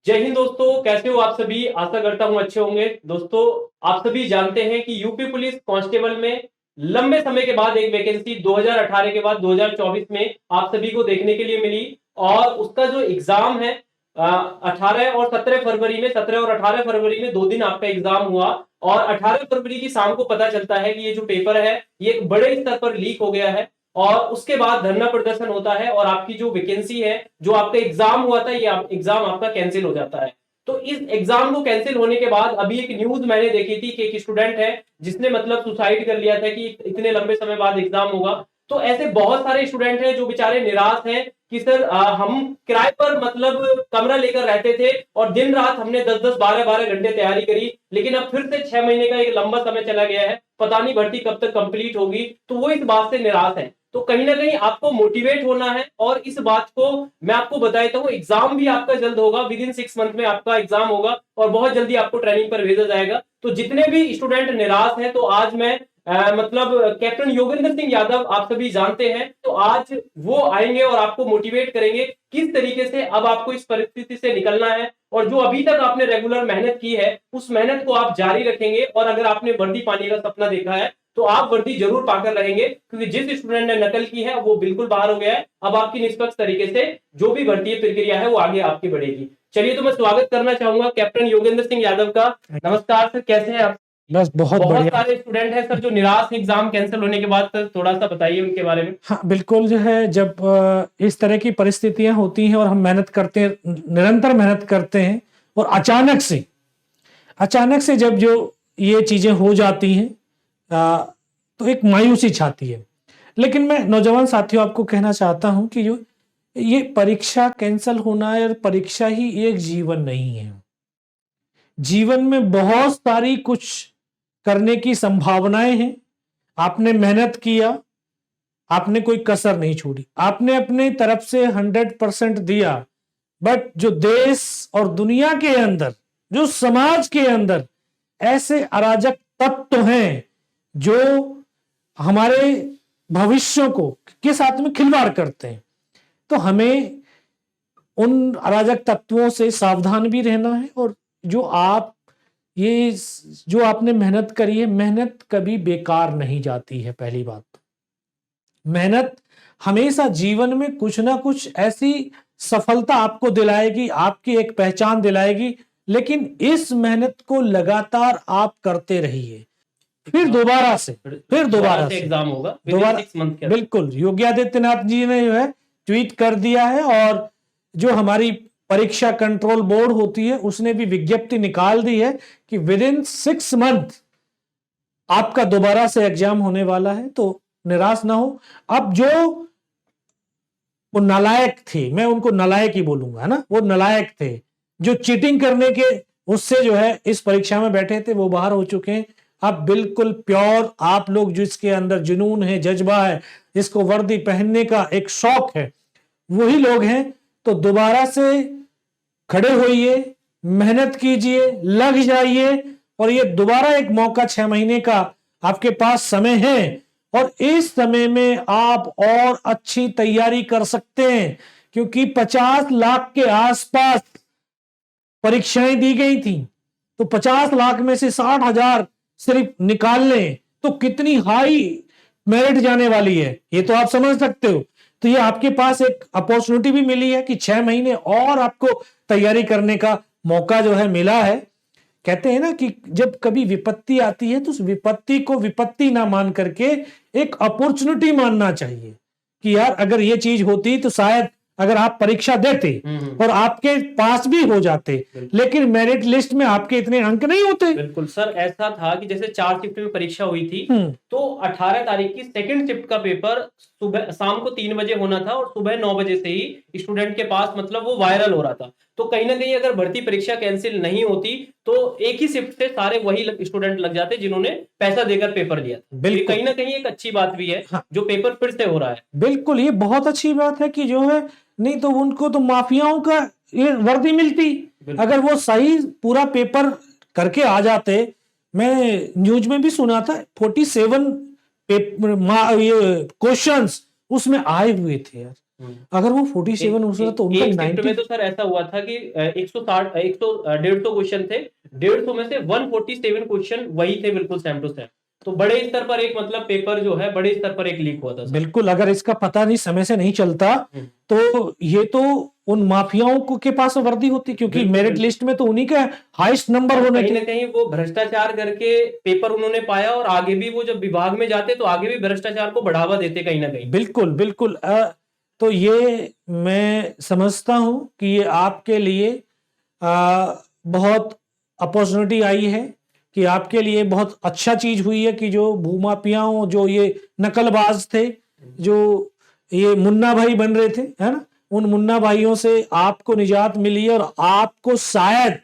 जय हिंद दोस्तों, कैसे हो आप सभी। आशा करता हूं अच्छे होंगे। दोस्तों, आप सभी जानते हैं कि यूपी पुलिस कांस्टेबल में लंबे समय के बाद एक वैकेंसी 2018 के बाद 2024 में आप सभी को देखने के लिए मिली। और उसका जो एग्जाम है 18 और 17 फरवरी में, 17 और 18 फरवरी में 2 दिन आपका एग्जाम हुआ। और 18 फरवरी की शाम को पता चलता है कि ये जो पेपर है ये एक बड़े स्तर पर लीक हो गया है। और उसके बाद धरना प्रदर्शन होता है और आपकी जो वैकेंसी है, जो आपका एग्जाम हुआ था, ये एग्जाम आपका कैंसिल हो जाता है। तो इस एग्जाम को कैंसिल होने के बाद अभी एक न्यूज मैंने देखी थी कि एक स्टूडेंट है जिसने मतलब सुसाइड कर लिया था कि इतने लंबे समय बाद एग्जाम होगा। तो ऐसे बहुत सारे स्टूडेंट हैं जो बेचारे निराश हैं कि सर हम किराए पर मतलब कमरा लेकर रहते थे और दिन रात हमने 10-10 12-12 घंटे तैयारी करी, लेकिन अब फिर से 6 महीने का एक लंबा समय चला गया है, पता नहीं भर्ती कब तक कंप्लीट होगी। तो वो इस बात से निराश है। तो कहीं ना कहीं आपको मोटिवेट होना है और इस बात को मैं आपको बता देता हूँ, एग्जाम भी आपका जल्द होगा। विद इन 6 मंथ में आपका एग्जाम होगा और बहुत जल्दी आपको ट्रेनिंग पर भेजा जाएगा। तो जितने भी स्टूडेंट निराश हैं, तो आज मैं मतलब कैप्टन योगेंद्र सिंह यादव आप सभी जानते हैं, तो आज वो आएंगे और आपको मोटिवेट करेंगे किस तरीके से अब आपको इस परिस्थिति से निकलना है। और जो अभी तक आपने रेगुलर मेहनत की है उस मेहनत को आप जारी रखेंगे। और अगर आपने वर्दी पाने का सपना देखा है तो आप वर्दी जरूर पाकर रहेंगे, क्योंकि जिस स्टूडेंट ने नकल की है वो बिल्कुल बाहर हो गया है। अब आपकी निष्पक्ष तरीके से जो भी भर्ती प्रक्रिया है वो आगे आपकी बढ़ेगी। चलिए, तो मैं स्वागत करना चाहूंगा कैप्टन योगेंद्र सिंह यादव का। नमस्कार सर, कैसे हैं आप। बस बहुत बहुत बढ़िया। सारे स्टूडेंट हैं सर जो निराश हैं एग्जाम कैंसिल होने के बाद। सर थोड़ा सा बताइए उनके बारे में। हाँ बिल्कुल, जो है जब इस तरह की परिस्थितियां होती हैं और हम मेहनत करते हैं, निरंतर मेहनत करते हैं और अचानक से जब जो ये चीजें हो जाती हैं तो एक मायूसी छाती है। लेकिन मैं नौजवान साथियों आपको कहना चाहता हूं कि जो ये परीक्षा कैंसिल होना है, और परीक्षा ही एक जीवन नहीं है। जीवन में बहुत सारी कुछ करने की संभावनाएं हैं। आपने मेहनत किया, आपने कोई कसर नहीं छोड़ी, आपने अपने तरफ से 100% दिया। बट जो देश और दुनिया के अंदर, जो समाज के अंदर ऐसे अराजक तत्व हैं जो हमारे भविष्य को के साथ में खिलवाड़ करते हैं, तो हमें उन अराजक तत्वों से सावधान भी रहना है। और जो आपने मेहनत करी है, मेहनत कभी बेकार नहीं जाती है। पहली बात, मेहनत हमेशा जीवन में कुछ ना कुछ ऐसी सफलता आपको दिलाएगी, आपकी एक पहचान दिलाएगी। लेकिन इस मेहनत को लगातार आप करते रहिए। फिर दोबारा से एग्जाम होगा दोबारा 6 मंथ के। बिल्कुल, योगी आदित्यनाथ जी ने जो है ट्वीट कर दिया है, और जो हमारी परीक्षा कंट्रोल बोर्ड होती है उसने भी विज्ञप्ति निकाल दी है कि विद इन 6 मंथ आपका दोबारा से एग्जाम होने वाला है। तो निराश ना हो। अब जो वो नालायक थे, मैं उनको नालायक ही बोलूंगा, है ना, वो नालायक थे जो चीटिंग करने के उससे जो है इस परीक्षा में बैठे थे, वो बाहर हो चुके हैं। अब बिल्कुल प्योर आप लोग, जिसके अंदर जुनून है, जज्बा है, जिसको वर्दी पहनने का एक शौक है, वही लोग हैं। तो दोबारा से खड़े होइए, मेहनत कीजिए, लग जाइए, और ये दोबारा एक मौका 6 महीने का आपके पास समय है। और इस समय में आप और अच्छी तैयारी कर सकते हैं, क्योंकि 50 लाख के आसपास परीक्षाएं दी गई थी। तो 50 लाख में से 60,000 सिर्फ निकाल लें तो कितनी हाई मेरिट जाने वाली है, ये तो आप समझ सकते हो। तो ये आपके पास एक अपॉर्चुनिटी भी मिली है कि 6 महीने और आपको तैयारी करने का मौका जो है मिला है। कहते हैं ना कि जब कभी विपत्ति आती है तो उस विपत्ति को विपत्ति ना मान करके एक अपॉर्चुनिटी मानना चाहिए कि यार अगर ये चीज होती तो शायद अगर आप परीक्षा देते और आपके पास भी हो जाते, लेकिन मेरिट लिस्ट में आपके इतने अंक नहीं होते। बिल्कुल सर, ऐसा था कि जैसे 4 शिफ्ट में परीक्षा हुई थी, तो 18 तारीख की सेकंड शिफ्ट का पेपर सुबह शाम को 3 बजे होना था और सुबह 9 बजे से ही स्टूडेंट के पास मतलब वो वायरल हो रहा था। तो कहीं ना कहीं अगर भर्ती परीक्षा कैंसिल नहीं होती तो एक ही शिफ्ट से सारे वही स्टूडेंट लग जाते जिन्होंने पैसा देकर पेपर दिया था। बिल्कुल, कहीं ना कहीं एक अच्छी बात भी है। हाँ, जो पेपर फिर से हो रहा है। बिल्कुल, ये बहुत अच्छी बात है कि जो है, नहीं तो उनको तो माफियाओं का ये वर्दी मिलती। अगर वो सही पूरा पेपर करके आ जाते। मैं न्यूज में भी सुना था 47 ये क्वेश्चंस उसमें आए हुए थे यार। अगर वो 47 पूछ तो उनका एक शिफ्ट 90 में तो सर ऐसा हुआ था कि 160 150 क्वेश्चन थे, 150 में से 147 क्वेश्चन वही थे बिल्कुल सेम टू सेम। तो बड़े स्तर पर एक मतलब पेपर जो है बड़े स्तर पर एक लीक हुआ था सर। बिल्कुल, अगर इसका पता नहीं समय से नहीं चलता तो ये तो उन माफियाओं को के पास वर्दी होती, क्योंकि बिल्कुल, मेरिट बिल्कुल। लिस्ट में तो उन्हीं का हाईएस्ट नंबर होने कहीं थे। ना कहीं वो भ्रष्टाचार करके पेपर उन्होंने पाया और आगे भी वो जब विभाग में जाते तो आगे भी भ्रष्टाचार को बढ़ावा देते कहीं ना कहीं। बिल्कुल बिल्कुल। तो ये मैं समझता हूं कि ये आपके लिए बहुत अपॉर्चुनिटी आई है, कि आपके लिए बहुत अच्छा चीज हुई है कि जो भूमाफियाओं, जो ये नकलबाज थे, जो ये मुन्ना भाई बन रहे थे, है ना, उन मुन्ना भाइयों से आपको निजात मिली है और आपको शायद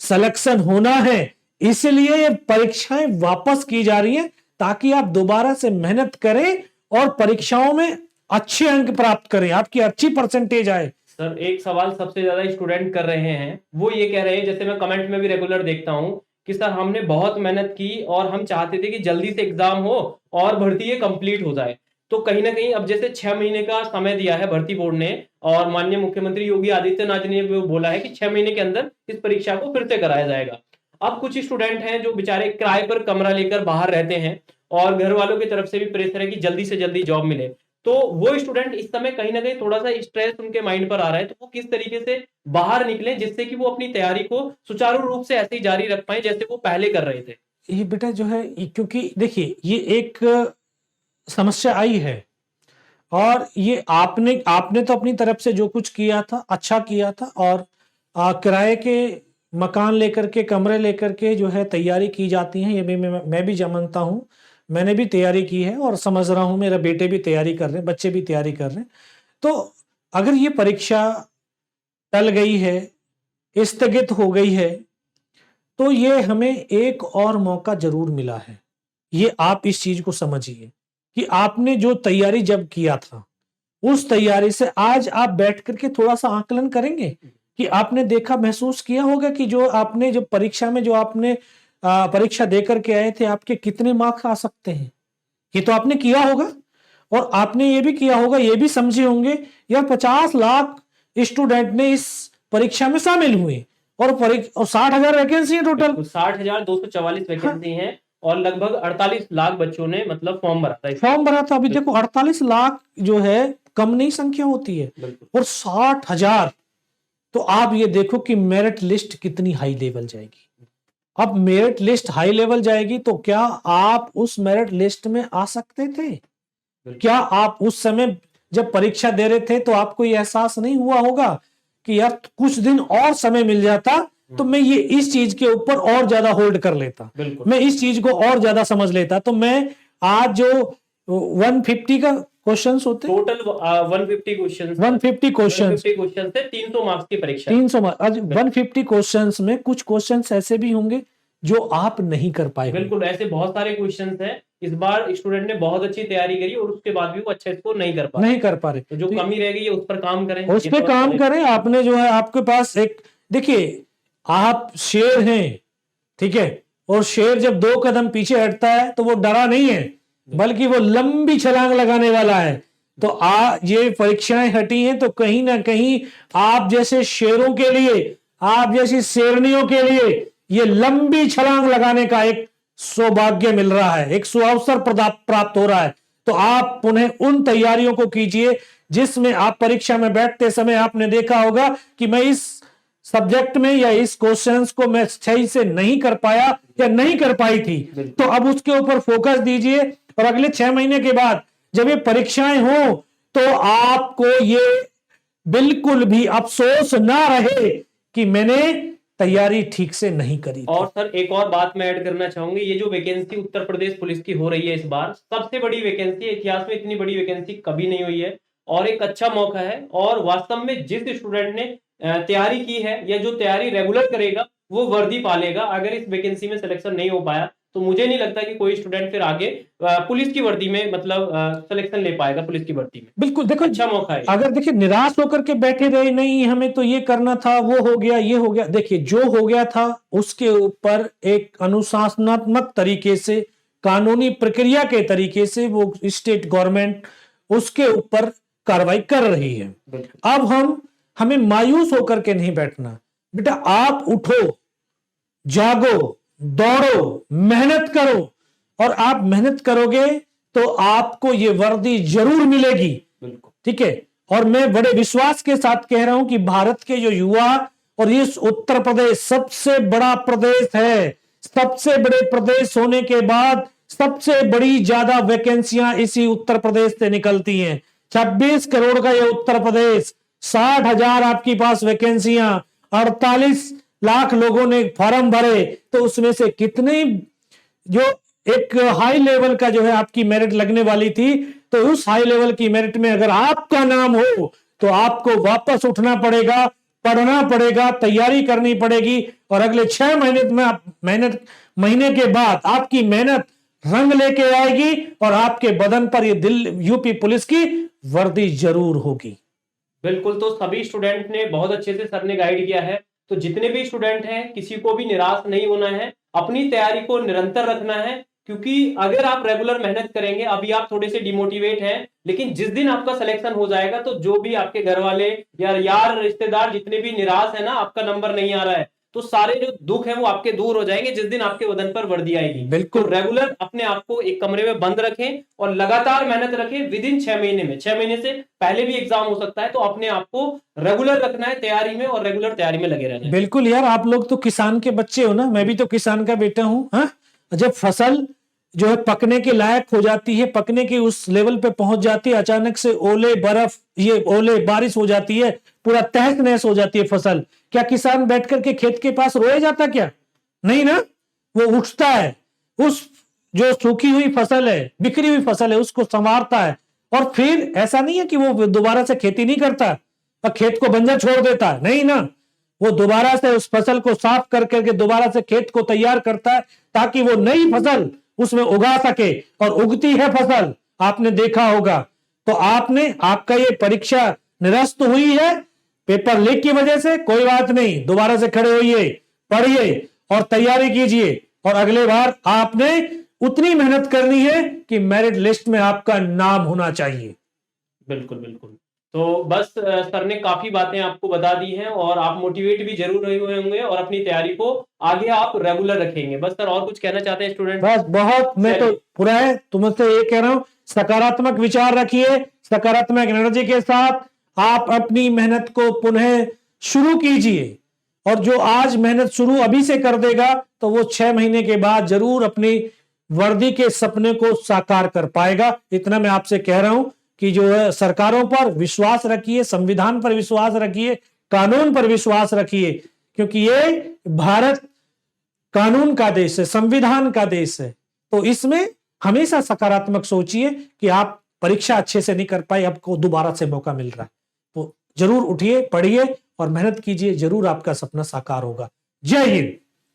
सिलेक्शन होना है, इसलिए ये परीक्षाएं वापस की जा रही हैं ताकि आप दोबारा से मेहनत करें और परीक्षाओं में अच्छे अंक प्राप्त करें, आपकी अच्छी परसेंटेज आए। सर एक सवाल सबसे ज्यादा स्टूडेंट कर रहे हैं, वो ये कह रहे हैं, जैसे मैं कमेंट में भी रेगुलर देखता हूं कि सर हमने बहुत मेहनत की और हम चाहते थे कि जल्दी से एग्जाम हो और भर्ती ये कंप्लीट हो जाए। तो कहीं ना कहीं अब जैसे 6 महीने का समय दिया है भर्ती बोर्ड ने और माननीय मुख्यमंत्री योगी आदित्यनाथ ने भी बोला है कि 6 महीने के अंदर इस परीक्षा को फिर से कराया जाएगा। अब कुछ स्टूडेंट हैं जो बेचारे किराए पर कमरा लेकर बाहर रहते हैं और घर वालों की तरफ से भी प्रेशर है कि जल्दी से जल्दी जॉब मिले, तो वो स्टूडेंट इस समय कहीं ना कहीं थोड़ा सा स्ट्रेस उनके माइंड पर आ रहा है, तो वो किस तरीके से बाहर निकले जिससे कि वो अपनी तैयारी को सुचारू रूप से ऐसे ही जारी रख पाए जैसे वो पहले कर रहे थे। ये बेटा जो है, क्योंकि देखिए ये एक समस्या आई है और ये आपने तो अपनी तरफ से जो कुछ किया था अच्छा किया था, और किराए के मकान लेकर के, कमरे लेकर के जो है तैयारी की जाती है, ये भी मैं भी जानता हूँ, मैंने भी तैयारी की है और समझ रहा हूँ, मेरे बेटे भी तैयारी कर रहे हैं, बच्चे भी तैयारी कर रहे हैं। तो अगर ये परीक्षा टल गई है, स्थगित हो गई है, तो ये हमें एक और मौका जरूर मिला है। ये आप इस चीज को समझिए कि आपने जो तैयारी जब किया था, उस तैयारी से आज आप बैठ करके थोड़ा सा आकलन करेंगे कि आपने देखा, महसूस किया होगा कि जो आपने जो परीक्षा में जो आपने परीक्षा देकर के आए थे, आपके कितने मार्क्स आ सकते हैं, ये तो आपने किया होगा। और आपने ये भी किया होगा, ये भी समझे होंगे यार 50 लाख स्टूडेंट ने इस परीक्षा में शामिल हुए और 60,000 वैकेंसी है टोटल, 60,244 वैकेंसी हैं और लगभग 48 लाख बच्चों ने मतलब फॉर्म भरा था। अभी देखो 48 लाख जो है कम नहीं संख्या होती है, और 60,000, तो आप ये देखो कि मेरिट लिस्ट कितनी हाई लेवल जाएगी। अब मेरिट लिस्ट हाई लेवल जाएगी तो क्या आप उस मेरिट लिस्ट में आ सकते थे? क्या आप उस समय जब परीक्षा दे रहे थे तो आपको ये एहसास नहीं हुआ होगा कि यार कुछ दिन और समय मिल जाता तो मैं ये इस चीज के ऊपर और ज्यादा होल्ड कर लेता, मैं इस चीज को और ज्यादा समझ लेता, तो मैं आज जो 150 का क्वेश्चंस होते, टोटल 150 क्वेश्चन से 300 मार्क्स की परीक्षा, 300 मार्क्स, 150 क्वेश्चंस में कुछ क्वेश्चंस ऐसे भी होंगे जो आप नहीं कर पाए। बिल्कुल, ऐसे बहुत सारे क्वेश्चंस हैं। इस बार स्टूडेंट ने बहुत अच्छी तैयारी करी और उसके बाद भी वो अच्छा स्कोर नहीं कर पा रहे। तो जो कमी रह गई है उस पर काम करें, उस पर काम करें। आपने जो है, आपके पास एक, देखिए आप शेर हैं, ठीक है, और शेर जब 2 कदम पीछे हटता है तो वो डरा नहीं है, बल्कि वो लंबी छलांग लगाने वाला है। तो ये परीक्षाएं हटी हैं तो कहीं ना कहीं आप जैसे शेरों के लिए, आप जैसी शेरनियों के लिए ये लंबी छलांग लगाने का एक सौभाग्य मिल रहा है, एक सुअवसर प्राप्त हो रहा है। तो आप पुनः उन तैयारियों को कीजिए जिसमें आप परीक्षा में बैठते समय आपने देखा होगा कि मैं इस सब्जेक्ट में या इस क्वेश्चंस को मैं सही से नहीं कर पाया या नहीं कर पाई थी, तो अब उसके ऊपर फोकस दीजिए और अगले 6 महीने के बाद जब ये परीक्षाएं हो तो आपको ये बिल्कुल भी अफसोस ना रहे कि मैंने तैयारी ठीक से नहीं करी थी। और सर एक और बात मैं ऐड करना चाहूंगी, ये जो वैकेंसी उत्तर प्रदेश पुलिस की हो रही है इस बार सबसे बड़ी वैकेंसी, इतिहास में इतनी बड़ी वैकेंसी कभी नहीं हुई है और एक अच्छा मौका है। और वास्तव में जिस स्टूडेंट ने तैयारी की है या जो तैयारी रेगुलर करेगा वो वर्दी पालेगा। अगर इस वैकेंसी में सिलेक्शन नहीं हो पाया तो मुझे नहीं लगता कि कोई स्टूडेंट फिर आगे पुलिस की वर्दी में मतलब सिलेक्शन ले पाएगा पुलिस की वर्दी में। बिल्कुल, देखो अच्छा मौका है। अगर देखिए निराश होकर के बैठे रहे, नहीं हमें तो ये करना था, वो हो गया, ये हो गया, देखिए जो हो गया था उसके ऊपर एक अनुशासनात्मक तरीके से, कानूनी प्रक्रिया के तरीके से वो स्टेट गवर्नमेंट उसके ऊपर कार्रवाई कर रही है। अब हमें मायूस होकर के नहीं बैठना। बेटा आप उठो, जागो, दौड़ो, मेहनत करो, और आप मेहनत करोगे तो आपको ये वर्दी जरूर मिलेगी। ठीक है, और मैं बड़े विश्वास के साथ कह रहा हूं कि भारत के जो युवा, और इस उत्तर प्रदेश सबसे बड़ा प्रदेश है, सबसे बड़े प्रदेश होने के बाद सबसे बड़ी ज्यादा वैकेंसियां इसी उत्तर प्रदेश से निकलती हैं। 26 करोड़ का ये उत्तर प्रदेश, 60,000 आपके पास वैकेंसियां, 48 लाख लोगों ने फॉर्म भरे, तो उसमें से कितने जो एक हाई लेवल का जो है आपकी मेरिट लगने वाली थी, तो उस हाई लेवल की मेरिट में अगर आपका नाम हो तो आपको वापस उठना पड़ेगा, पढ़ना पड़ेगा, तैयारी करनी पड़ेगी, और अगले 6 महीने के बाद आपकी मेहनत रंग लेके आएगी और आपके बदन पर ये यूपी पुलिस की वर्दी जरूर होगी। बिल्कुल, तो सभी स्टूडेंट ने बहुत अच्छे से सर ने गाइड किया है। तो जितने भी स्टूडेंट हैं, किसी को भी निराश नहीं होना है, अपनी तैयारी को निरंतर रखना है, क्योंकि अगर आप रेगुलर मेहनत करेंगे, अभी आप थोड़े से डिमोटिवेट हैं, लेकिन जिस दिन आपका सिलेक्शन हो जाएगा तो जो भी आपके घर वाले या यार रिश्तेदार जितने भी निराश है ना, आपका नंबर नहीं आ रहा है, तो सारे जो दुख है वो आपके दूर हो जाएंगे जिस दिन आपके बदन पर वर्दी आएगी। बिल्कुल, तो रेगुलर अपने आप को एक कमरे में बंद रखें और लगातार मेहनत रखें। विद इन 6 महीने में, 6 महीने से पहले भी एग्जाम हो सकता है, तो अपने आप को रेगुलर रखना है तैयारी में, और रेगुलर तैयारी में लगे रहना है। बिल्कुल यार, आप लोग तो किसान के बच्चे हो ना, मैं भी तो किसान का बेटा हूं। हाँ, जब फसल जो है पकने के लायक हो जाती है, पकने के उस लेवल पे पहुंच जाती है, अचानक से ओले बर्फ, ये ओले बारिश हो जाती है, पूरा तहस नहस हो जाती है फसल, क्या किसान बैठ करके खेत के पास रोए जाता? क्या नहीं ना, वो उठता है, उस जो सूखी हुई फसल है, बिखरी हुई फसल है, उसको संवारता है, और फिर ऐसा नहीं है कि वो दोबारा से खेती नहीं करता और खेत को बंजर छोड़ देता है, नहीं ना, वो दोबारा से उस फसल को साफ कर करके दोबारा से खेत को तैयार करता है ताकि वो नई फसल उसमें उगा सके, और उगती है फसल, आपने देखा होगा। तो आपका ये परीक्षा निरस्त हुई है पेपर लीक की वजह से, कोई बात नहीं, दोबारा से खड़े होइए, पढ़िए और तैयारी कीजिए, और अगले बार आपने उतनी मेहनत करनी है कि मेरिट लिस्ट में आपका नाम होना चाहिए। बिल्कुल बिल्कुल। तो बस सर ने काफी बातें आपको बता दी हैं, और आप मोटिवेट भी जरूर रहे हुए होंगे, और अपनी तैयारी को आगे आप रेगुलर रखेंगे। बस सर और कुछ कहना चाहते हैं स्टूडेंट? बस बहुत, मैं तो पूरा है, तुमसे ये कह रहा हूं, सकारात्मक विचार रखिए, सकारात्मक एनर्जी के साथ आप अपनी मेहनत को पुनः शुरू कीजिए, और जो आज मेहनत शुरू अभी से कर देगा तो वो 6 महीने के बाद जरूर अपनी वर्दी के सपने को साकार कर पाएगा। इतना मैं आपसे कह रहा हूं कि जो है सरकारों पर विश्वास रखिए, संविधान पर विश्वास रखिए, कानून पर विश्वास रखिए, क्योंकि ये भारत कानून का देश है, संविधान का देश है। तो इसमें हमेशा सकारात्मक सोचिए कि आप परीक्षा अच्छे से नहीं कर पाए, आपको दोबारा से मौका मिल रहा है, तो जरूर उठिए, पढ़िए और मेहनत कीजिए, जरूर आपका सपना साकार होगा। जय हिंद।